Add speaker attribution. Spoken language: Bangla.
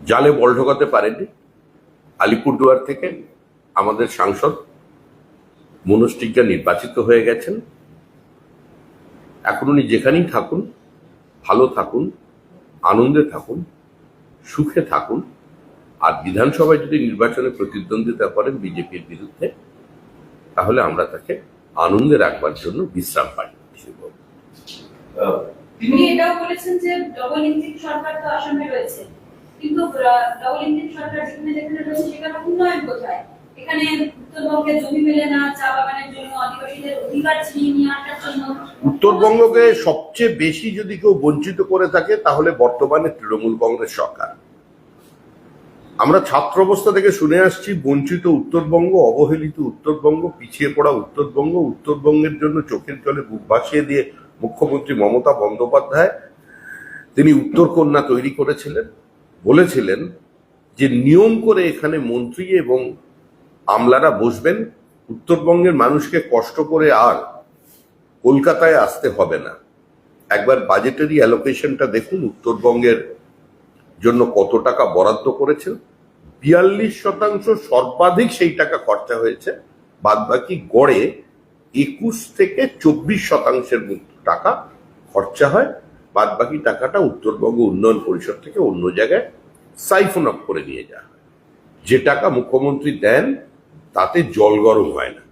Speaker 1: জালে বল ঢোকাতে পারেনি। আলিপুরদুয়ার থেকে আমাদের সাংসদ মনোজ টিগ্গা নির্বাচিত হয়ে গেছেন। এখন উনি যেখানেই থাকুন, ভালো থাকুন, আনন্দে থাকুন, সুখে থাকুন। আর বিধানসভায় যদি নির্বাচনে প্রতিদ্বন্দ্বিতা করেন বিজেপির বিরুদ্ধে, তাহলে আমরা তাকে আনন্দে রাখবার জন্য বিশ্রাম পাই।
Speaker 2: তিনি এটাও বলেছেন যে ডবল ইঞ্জিন সরকার তো আসামে রয়েছে, কিন্তু ডবল ইঞ্জিন সরকার যেখানে যেখানে রয়েছে সেখানে উন্নয়ন কোথায়? এখানে উত্তরবঙ্গে জমি মেলে না, চা বাগানের জন্য, আদিবাসীদের অধিকার ছিনিয়ে নিয়ে আসার জন্য।
Speaker 1: উত্তরবঙ্গকে সবচেয়ে বেশি যদি কেউ বঞ্চিত করে থাকে তাহলে বর্তমানে তৃণমূল কংগ্রেস সরকার। আমরা ছাত্র অবস্থা থেকে শুনে আসছি বঞ্চিত উত্তরবঙ্গ, অবহেলিত উত্তরবঙ্গ, পিছিয়ে পড়া উত্তরবঙ্গ। উত্তরবঙ্গের জন্য চোখের জলে বুক ভাসিয়ে দিয়ে মুখ্যমন্ত্রী মমতা বন্দ্যোপাধ্যায় তিনি উত্তর কন্যা তৈরি করেছিলেন। বলেছিলেন যে নিয়ম করে এখানে মন্ত্রী এবং আমলারা বসবেন, উত্তরবঙ্গের মানুষকে কষ্ট করে আর কলকাতায় আসতে হবে না। একবার বাজেটারি অ্যালোকেশনটা দেখুন, উত্তরবঙ্গের জন্য কত টাকা বরাদ্দ করেছেন। 42% সর্বাধিক সেই টাকা খরচা হয়েছে। বাদ বাকি গড়ে 21 থেকে 24% টাকা খরচা হয়। বাদ বাকি টাকাটা উত্তরবঙ্গ উন্নয়ন পরিষদ থেকে অন্য জায়গায় সাইফন অফ করে নিয়ে যাওয়া হয়। যে টাকা মুখ্যমন্ত্রী দেন তাতে জল গরম হয় না।